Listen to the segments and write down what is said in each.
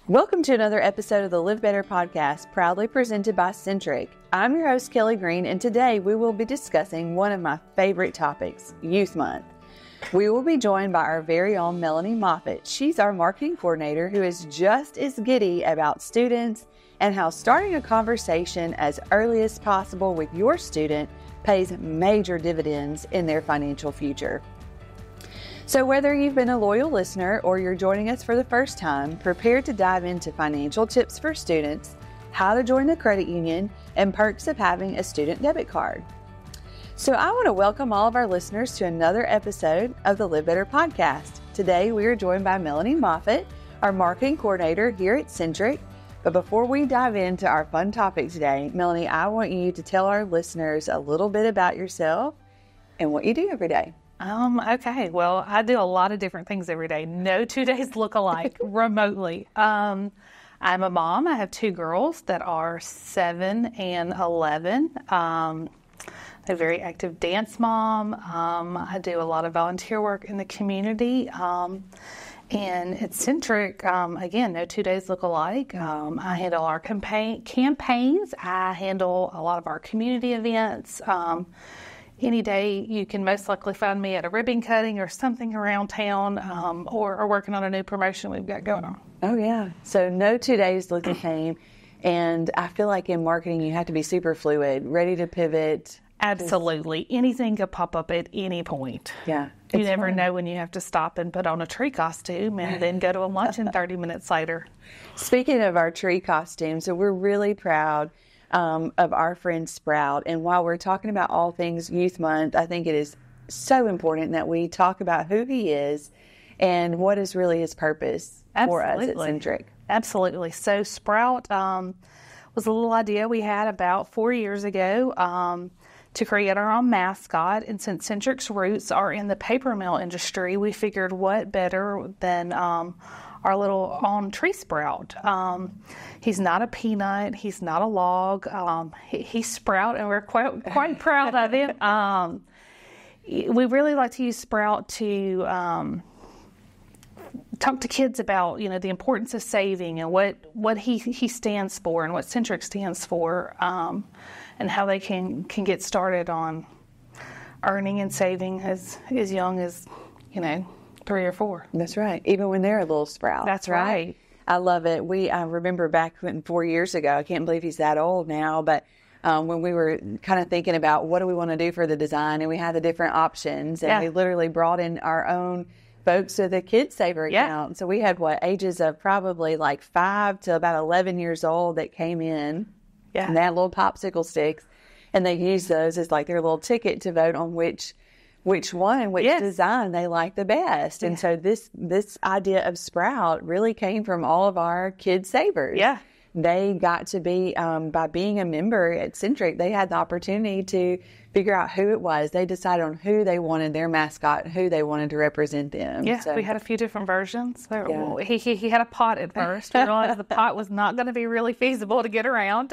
Welcome to another episode of the Live Better Podcast, proudly presented by Centric. I'm your host, Kelli Green, and today we will be discussing one of my favorite topics, Youth Month. We will be joined by our very own Melanie Moffett. She's our marketing coordinator who is just as giddy about students and how starting a conversation as early as possible with your student pays major dividends in their financial future. So whether you've been a loyal listener or you're joining us for the first time, prepare to dive into financial tips for students, how to join the credit union, and perks of having a student debit card. So I want to welcome all of our listeners to another episode of the Live Better Podcast. Today we are joined by Melanie Moffett, our marketing coordinator here at Centric. But before we dive into our fun topic today, Melanie, I want you to tell our listeners a little bit about yourself and what you do every day. Okay. Well, I do a lot of different things every day. No 2 days look alike remotely. I'm a mom. I have two girls that are 7 and 11. I'm a very active dance mom. I do a lot of volunteer work in the community. And at Centric, again, no 2 days look alike. I handle our campaigns. I handle a lot of our community events. Any day you can most likely find me at a ribbon cutting or something around town, or working on a new promotion we've got going on. Oh, yeah. So no 2 days look the same. And I feel like in marketing, you have to be super fluid, ready to pivot. Absolutely. Anything could pop up at any point. Yeah. You never know when you have to stop and put on a tree costume and then go to a luncheon 30 minutes later. Speaking of our tree costume, so we're really proud of our friend Sprout. And while we're talking about all things Youth Month, I think it is so important that we talk about who he is and what is really his purpose for us at Centric. Absolutely. So Sprout was a little idea we had about 4 years ago to create our own mascot. And since Centric's roots are in the paper mill industry, we figured what better than our little own tree Sprout. He's not a peanut. He's not a log. He's Sprout, and we're quite proud of him. We really like to use Sprout to talk to kids about, the importance of saving and what he stands for and what Centric stands for, and how they can get started on earning and saving as young as, 3 or 4. That's right. Even when they're a little Sprout. That's right. I love it. I remember back 4 years ago, I can't believe he's that old now, but when we were kind of thinking about what do we want to do for the design, and we had the different options, and we literally brought in our own folks with a KidSaver account. So we had ages of probably like 5 to about 11 years old that came in, and they had little popsicle sticks, and they used those as like their little ticket to vote on which design they like the best. And so this idea of Sprout really came from all of our KidSavers. Yeah. They got to be, by being a member at Centric, they had the opportunity to figure out who it was. They decided on who they wanted their mascot, who they wanted to represent them. Yeah, so we had a few different versions. He had a pot at first. We realized the pot was not going to be really feasible to get around.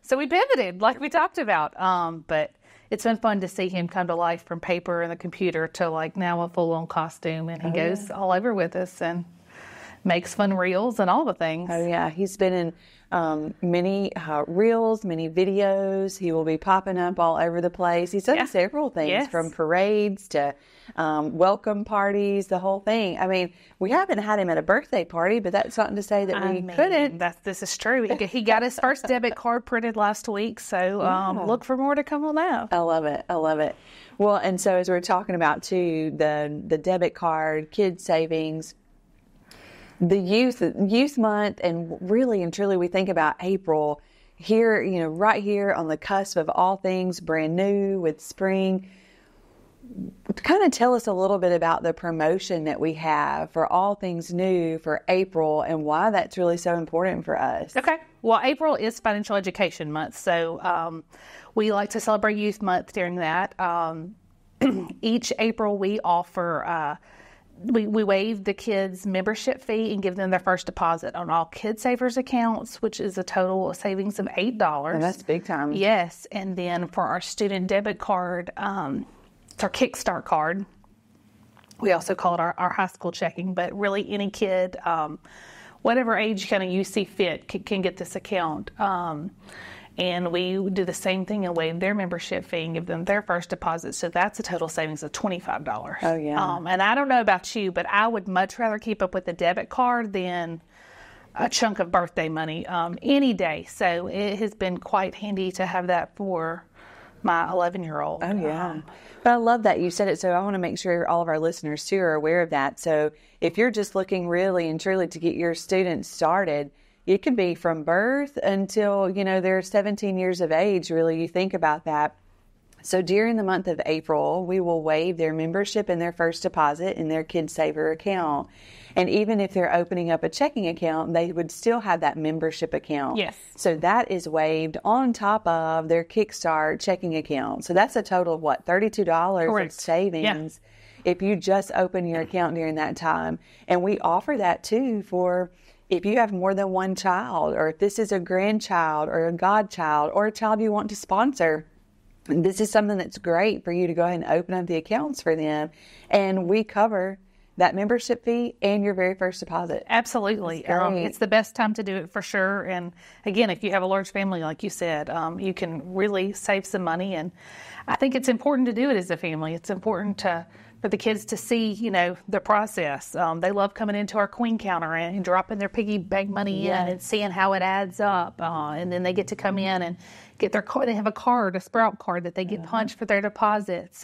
So we pivoted like we talked about. But it's been fun to see him come to life from paper and the computer to like now a full-on costume, and he goes all over with us and makes fun reels and all the things. Oh yeah, he's been in many reels, many videos. He will be popping up all over the place. He's done several things, from parades to welcome parties, the whole thing. I mean, we haven't had him at a birthday party, but that's something to say that we couldn't. This is true. He got his first debit card printed last week, so look for more to come on that. I love it. Well, and so as we're talking about too, the debit card, kids savings, the youth month, and really and truly we think about April here, right here on the cusp of all things brand new with spring. Kind of tell us a little bit about the promotion that we have for all things new for April and why that's really so important for us. Okay. Well, April is Financial Education Month, so we like to celebrate Youth Month during that. Each April we offer we waive the kids' membership fee and give them their first deposit on all KidSavers accounts, which is a total savings of $8. Oh, that's big time. Yes. And then for our student debit card, it's our Kickstart card. We also call it our high school checking, but really any kid whatever age kind of you see fit can get this account. And we do the same thing and waive their membership fee and give them their first deposit. So that's a total savings of $25. Oh, yeah. And I don't know about you, but I would much rather keep up with a debit card than a chunk of birthday money any day. So it has been quite handy to have that for my 11-year-old. Oh, yeah. But I love that you said it. So I want to make sure all of our listeners, too, are aware of that. So if you're just looking really and truly to get your students started, it could be from birth until, they're 17 years of age, really, you think about that. So during the month of April, we will waive their membership and their first deposit in their KidSaver account. And even if they're opening up a checking account, they would still have that membership account. Yes. So that is waived on top of their Kickstart checking account. So that's a total of what, $32 Correct. of savings if you just open your account during that time. And we offer that too for if you have more than one child, or if this is a grandchild or a godchild or a child you want to sponsor. This is something that's great for you to go ahead and open up the accounts for them. And we cover that membership fee and your very first deposit. Absolutely. It's the best time to do it for sure. And again, if you have a large family, like you said, you can really save some money. And I think it's important to do it as a family. It's important for the kids to see, the process. They love coming into our Queen counter and dropping their piggy bank money in and seeing how it adds up. And then they get to come in and get their card. They have a card, a Sprout card that they get punched for their deposits.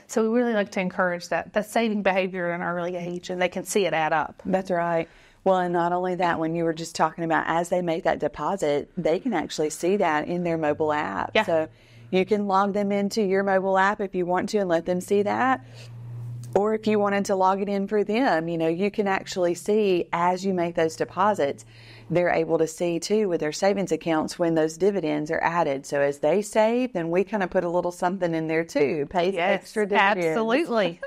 So we really like to encourage that saving behavior in an early age, and they can see it add up. That's right. Well, and not only that, when you were just talking about as they make that deposit, they can actually see that in their mobile app. Yeah. So you can log them into your mobile app if you want to and let them see that. Or if you wanted to log it in for them, you can actually see as you make those deposits, they're able to see too with their savings accounts when those dividends are added. So as they save, then we kind of put a little something in there too, pay extra dividends. Absolutely.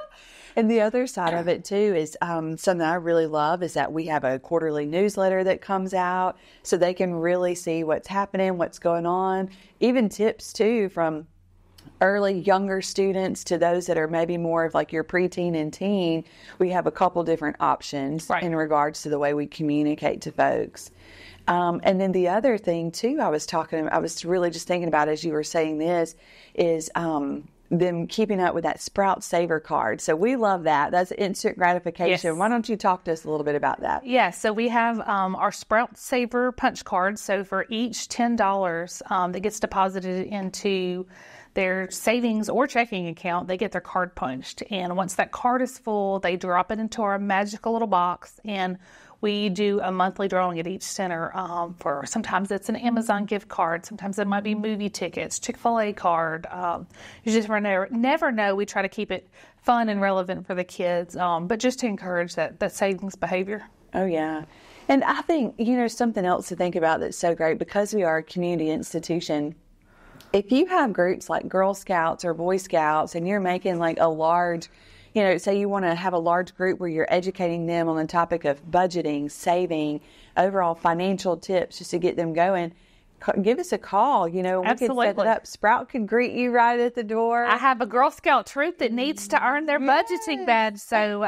And the other side of it too is something I really love is that we have a quarterly newsletter that comes out so they can really see what's happening, what's going on, even tips too from early younger students to those that are maybe more of like your preteen and teen. We have a couple different options in regards to the way we communicate to folks. And then the other thing too, I was really just thinking about as you were saying this is them keeping up with that Sprout Saver card. So we love that. That's instant gratification. Yes. Why don't you talk to us a little bit about that? Yeah, so we have our Sprout Saver punch card. So for each $10 that gets deposited into their savings or checking account, they get their card punched. And once that card is full, they drop it into our magical little box. And we do a monthly drawing at each center for sometimes it's an Amazon gift card. Sometimes it might be movie tickets, Chick-fil-A card. You just never know. We try to keep it fun and relevant for the kids, but just to encourage that savings behavior. Oh, yeah. And I think, something else to think about that's so great because we are a community institution. If you have groups like Girl Scouts or Boy Scouts and you're making like a large, say you want to have a large group where you're educating them on the topic of budgeting, saving, overall financial tips just to get them going, give us a call. We can set it up. Sprout can greet you right at the door. I have a Girl Scout troop that needs to earn their budgeting badge. So,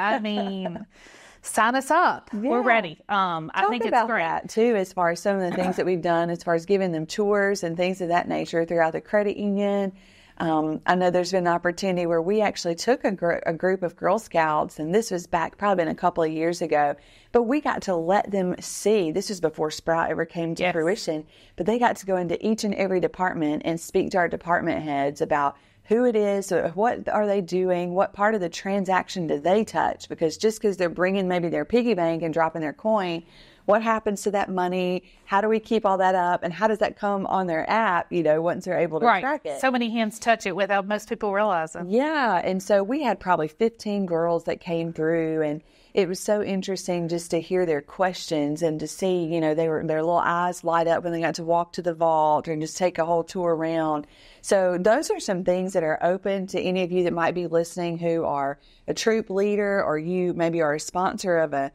sign us up. Yeah. We're ready. I think it's about great. That too, as far as some of the things that we've done, as far as giving them tours and things of that nature throughout the credit union. I know there's been an opportunity where we actually took a group of Girl Scouts, and this was back probably been a couple of years ago, but we got to let them see, this was before Sprout ever came to fruition, but they got to go into each and every department and speak to our department heads about who it is, what are they doing, what part of the transaction do they touch, because just because they're bringing maybe their piggy bank and dropping their coin, what happens to that money? How do we keep all that up? And how does that come on their app, once they're able to track it? So many hands touch it without most people realizing. Yeah. And so we had probably 15 girls that came through, and it was so interesting just to hear their questions and to see, their little eyes light up when they got to walk to the vault and just take a whole tour around. So those are some things that are open to any of you that might be listening who are a troop leader, or you maybe are a sponsor of a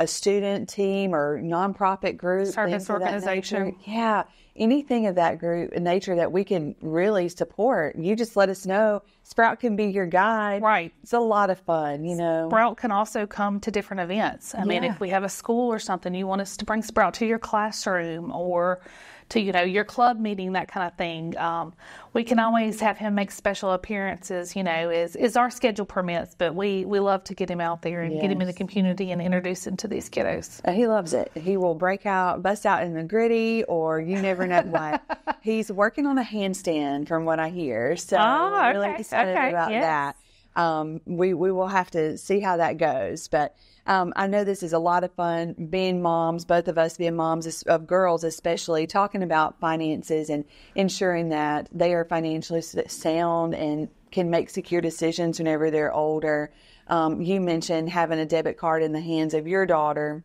student team or nonprofit group. Service organization. Yeah. anything of that group and nature that we can really support, you just let us know. Sprout can be your guide. Right. It's a lot of fun, you know. Sprout can also come to different events. I mean, if we have a school or something, you want us to bring Sprout to your classroom or to, you know, your club meeting, that kind of thing. We can always have him make special appearances, you know, as our schedule permits, but we love to get him out there and get him in the community and introduce him to these kiddos. He loves it. He will bust out in the gritty, or you never know what. He's working on a handstand from what I hear. So we're really excited about that. We will have to see how that goes, but I know this is a lot of fun being moms, both of us being moms of girls, especially talking about finances and ensuring that they are financially sound and can make secure decisions whenever they're older. You mentioned having a debit card in the hands of your daughter.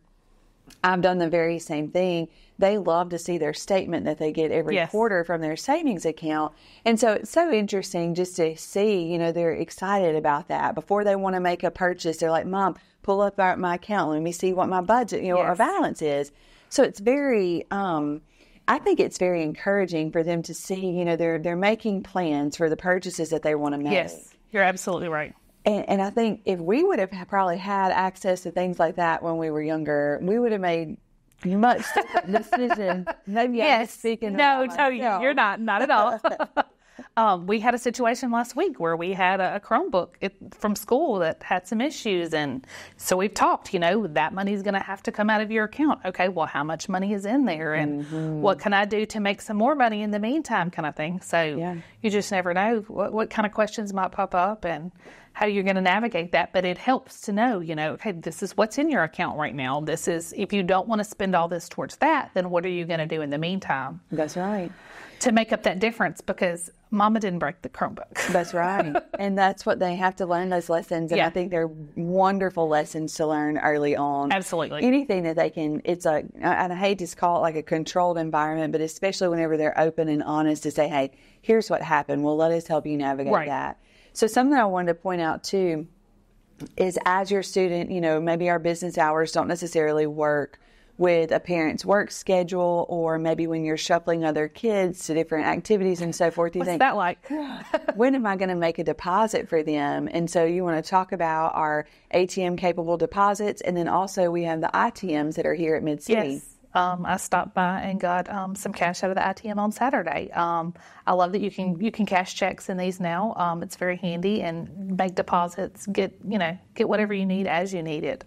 I've done the very same thing. They love to see their statement that they get every quarter from their savings account. And so it's so interesting just to see, you know, they're excited about that. Before they want to make a purchase, they're like, Mom, pull up my account. Let me see what my budget, you know, our balance is. So it's very, I think it's very encouraging for them to see, you know, they're making plans for the purchases that they want to make. Yes, you're absolutely right. And I think if we would have probably had access to things like that when we were younger, we would have made much different decisions. Maybe I'm speaking about myself. You're not at all. We had a situation last week where we had a Chromebook from school that had some issues. And so we've talked, you know, that money's going to have to come out of your account. Okay, well, how much money is in there? And what can I do to make some more money in the meantime, kind of thing. So you just never know what kind of questions might pop up and how you're going to navigate that. But it helps to know, you know, okay, this is what's in your account right now. This is, if you don't want to spend all this towards that, then what are you going to do in the meantime? That's right. To make up that difference, because Mama didn't break the Chromebook. That's right. And that's what they have to learn, those lessons. And I think they're wonderful lessons to learn early on. Absolutely. Anything that they can, and I hate to call it like a controlled environment, but especially whenever they're open and honest to say, hey, here's what happened. Well, let us help you navigate that. So something I wanted to point out too is, as your student, you know, maybe our business hours don't necessarily work with a parent's work schedule, or maybe when you're shuffling other kids to different activities and so forth, you think, what's that like? When am I going to make a deposit for them? And so you want to talk about our ATM capable deposits, and then also we have the ITMs that are here at Mid-City. Yes. I stopped by and got some cash out of the ITM on Saturday. I love that you can cash checks in these now. It's very handy, and make deposits, get whatever you need as you need it.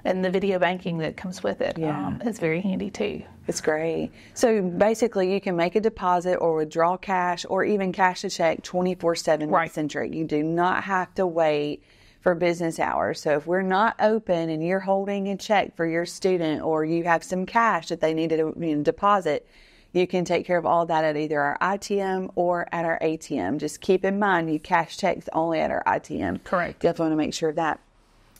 And the video banking that comes with it is very handy too. It's great. So basically you can make a deposit or withdraw cash or even cash a check 24/7 with Centric. You do not have to wait for business hours. So if we're not open and you're holding a check for your student, or you have some cash that they need to deposit, you can take care of all that at either our ITM or at our ATM. Just keep in mind, you cash checks only at our ITM. Correct. Definitely want to make sure of that.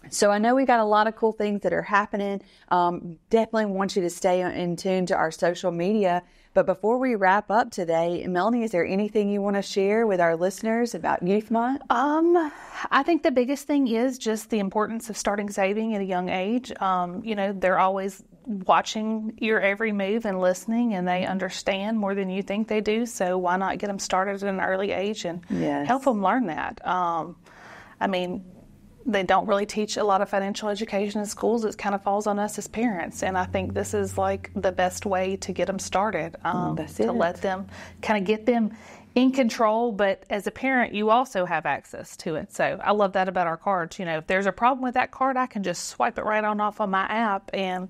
So I know we got a lot of cool things that are happening. Definitely want you to stay in tune to our social media. But before we wrap up today, Melanie, is there anything you want to share with our listeners about Youth Month? I think the biggest thing is just the importance of starting saving at a young age. You know, they're always watching your every move and listening, and they understand more than you think they do. So why not get them started at an early age and help them learn that? I mean, they don't really teach a lot of financial education in schools. It kind of falls on us as parents. And I think this is like the best way to get them started, to let them kind of get them in control. But as a parent, you also have access to it. So I love that about our cards. You know, if there's a problem with that card, I can just swipe it right on off on my app and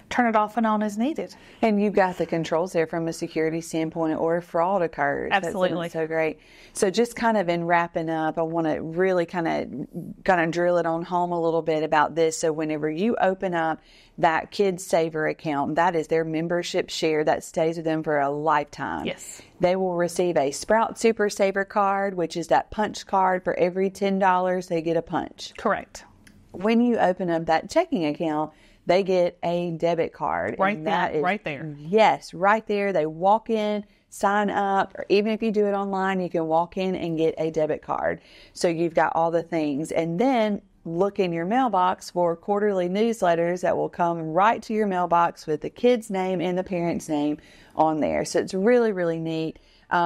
turn it off and on as needed. And you've got the controls there from a security standpoint, or if fraud occurs. Absolutely. That's so great. So just kind of in wrapping up, I want to really kind of drill it on home a little bit about this. So whenever you open up that KidSaver account, that is their membership share that stays with them for a lifetime. Yes. They will receive a Sprout Super Saver card, which is that punch card. For every $10, they get a punch. Correct. When you open up that checking account, they get a debit card. Right there. Yes, right there. They walk in, sign up, or even if you do it online, you can walk in and get a debit card. So you've got all the things. And then look in your mailbox for quarterly newsletters that will come right to your mailbox with the kid's name and the parent's name on there. So it's really, really neat.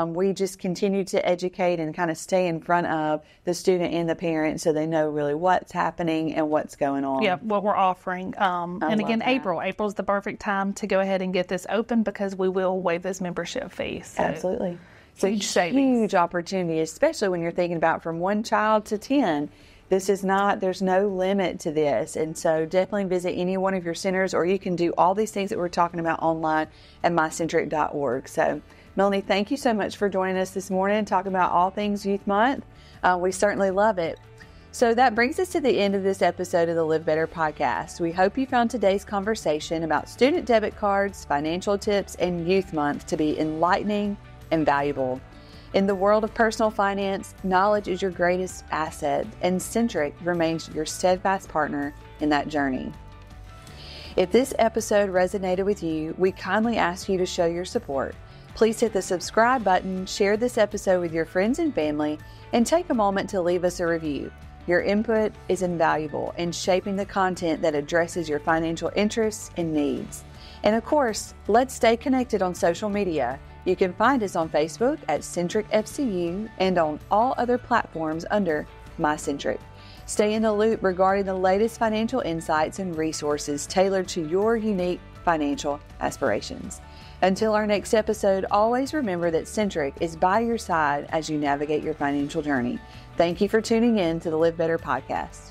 We just continue to educate and kind of stay in front of the student and the parent so they know really what's happening and what's going on. Yeah, what we're offering. And again, April's the perfect time to go ahead and get this open because we will waive those membership fees. So absolutely. So huge opportunity, especially when you're thinking about from 1 child to 10. There's no limit to this. And so definitely visit any one of your centers, or you can do all these things that we're talking about online at mycentric.org. So Melanie, thank you so much for joining us this morning, talking about all things Youth Month. We certainly love it. So that brings us to the end of this episode of the Live Better podcast. We hope you found today's conversation about student debit cards, financial tips, and Youth Month to be enlightening and valuable. In the world of personal finance, knowledge is your greatest asset, and Centric remains your steadfast partner in that journey. If this episode resonated with you, we kindly ask you to show your support. Please hit the subscribe button, share this episode with your friends and family, and take a moment to leave us a review. Your input is invaluable in shaping the content that addresses your financial interests and needs. And of course, let's stay connected on social media. You can find us on Facebook at Centric FCU and on all other platforms under MyCentric. Stay in the loop regarding the latest financial insights and resources tailored to your unique financial aspirations. Until our next episode, always remember that Centric is by your side as you navigate your financial journey. Thank you for tuning in to the Live Better podcast.